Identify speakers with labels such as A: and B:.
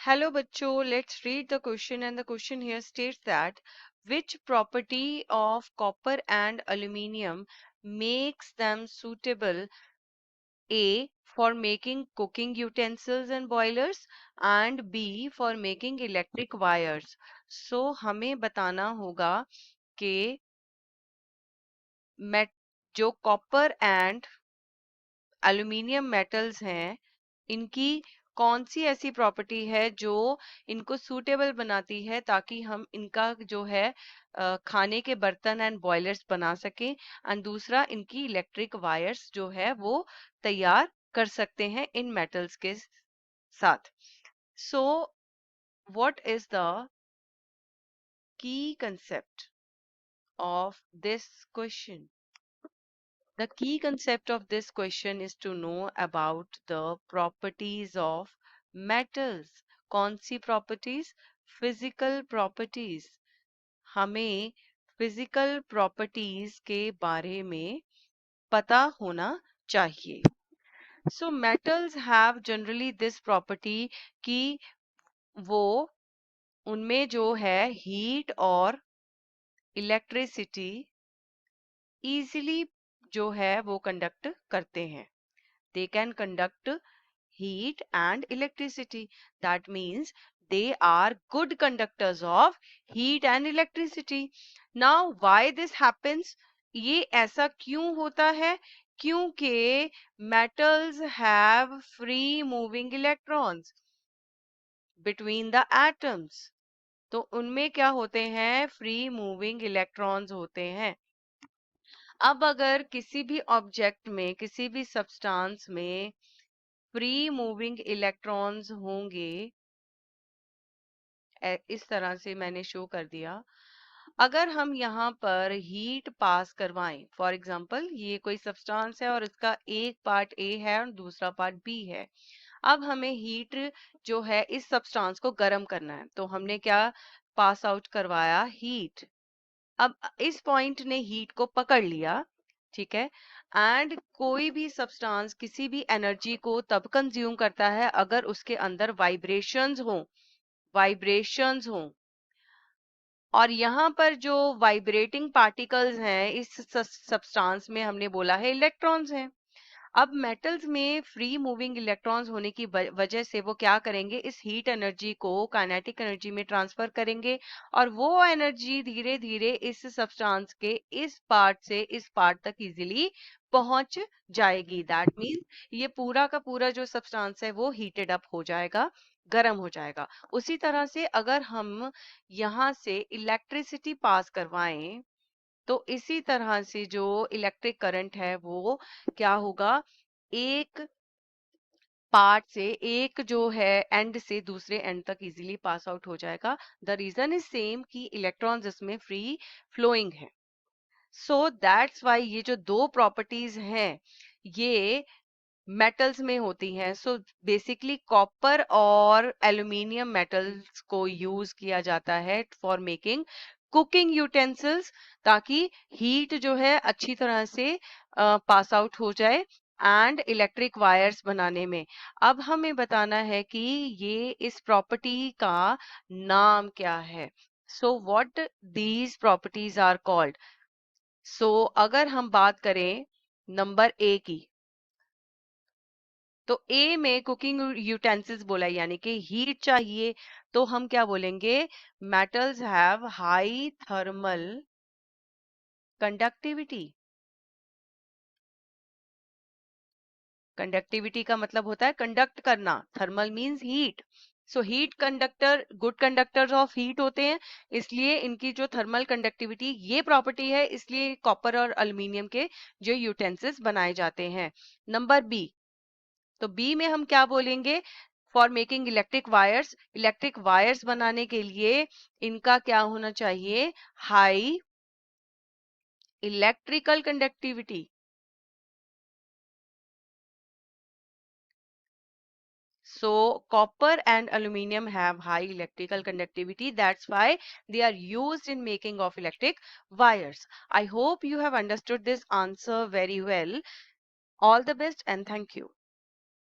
A: Hello bachcho, let's read the question, and the question here states that which property of copper and aluminium makes them suitable A for making cooking utensils and boilers and B for making electric wires. So हमें बताना होगा कि met जो copper and aluminium metals हैं इनकी कौन सी ऐसी property है जो इनको सूटेबल बनाती है ताकि हम इनका जो है खाने के बर्तन एंड बॉयलर्स बना सकें एंड दूसरा इनकी इलेक्ट्रिक वायर्स जो है वो तैयार कर सकते हैं इन मेटल्स के साथ. So what is the key concept of this question? The key concept of this question is to know about the properties of metals. कौन सी properties? Physical properties. हमें physical properties के बारे में पता होना चाहिए. So metals have generally this property कि वो उनमें जो है heat और electricity easily जो है वो conduct करते हैं. They can conduct heat and electricity. That means they are good conductors of heat and electricity. Now, why this happens? ये ऐसा क्यों होता है? क्योंकि metals have free moving electrons between the atoms. तो उनमें क्या होते हैं? free moving electrons होते हैं. अब अगर किसी भी ऑब्जेक्ट में किसी भी सब्सटेंस में फ्री मूविंग इलेक्ट्रॉन्स होंगे, इस तरह से मैंने शो कर दिया. अगर हम यहाँ पर हीट पास करवाएं, फॉर एग्जांपल ये कोई सब्सटेंस है और इसका एक पार्ट ए है और दूसरा पार्ट बी है. अब हमें हीट जो है इस सब्सटेंस को गर्म करना है, तो हमने क्या पास आउट करवाया? हीट. अब इस पॉइंट ने हीट को पकड़ लिया, ठीक है. एंड कोई भी सब्सटेंस किसी भी एनर्जी को तब कंज्यूम करता है अगर उसके अंदर वाइब्रेशंस हो. और यहाँ पर जो वाइब्रेटिंग पार्टिकल्स हैं इस सब्सटेंस में हमने बोला है इलेक्ट्रॉन्स हैं. अब मेटल्स में फ्री मूविंग इलेक्ट्रॉन्स होने की वजह से वो क्या करेंगे? इस हीट एनर्जी को काइनेटिक एनर्जी में ट्रांसफर करेंगे और वो एनर्जी धीरे धीरे इस सब्सटेंस के इस पार्ट से इस पार्ट तक इजीली पहुंच जाएगी. दैट मीन्स ये पूरा का पूरा जो सब्सटेंस है वो हीटेड अप हो जाएगा, गर्म हो जाएगा. उसी तरह से अगर हम यहाँ से इलेक्ट्रिसिटी पास करवाएं तो इसी तरह से जो इलेक्ट्रिक करंट है वो क्या होगा? एक पार्ट से एक जो है एंड से दूसरे एंड तक इजीली पास आउट हो जाएगा. द रीजन इज सेम कि इलेक्ट्रॉन्स इसमें फ्री फ्लोइंग है. सो दैट्स वाई ये जो दो प्रॉपर्टीज हैं ये मेटल्स में होती हैं. सो बेसिकली कॉपर और एल्यूमिनियम मेटल्स को यूज किया जाता है फॉर मेकिंग कुकिंग यूटेंसिल्स ताकि हीट जो है अच्छी तरह से पास आउट हो जाए एंड इलेक्ट्रिक वायर्स बनाने में. अब हमें बताना है कि ये इस प्रॉपर्टी का नाम क्या है. So what these properties are called? So अगर हम बात करें नंबर ए की, तो ए में कुकिंग यूटेंसिल्स बोला यानी कि हीट चाहिए, तो हम क्या बोलेंगे? Metals have high thermal conductivity. Conductivity का मतलब होता है कंडक्ट करना. Thermal means heat. So heat conductor good conductors of heat होते हैं, इसलिए इनकी जो थर्मल कंडक्टिविटी ये प्रॉपर्टी है, इसलिए कॉपर और एल्यूमिनियम के जो यूटेंसिल्स बनाए जाते हैं. नंबर बी, तो बी में हम क्या बोलेंगे? फॉर मेकिंग इलेक्ट्रिक वायर्स बनाने के लिए इनका क्या होना चाहिए? High electrical conductivity. So copper and aluminium have high electrical conductivity. That's why they are used in making of electric wires. I hope you have understood this answer very well. All the best and thank you.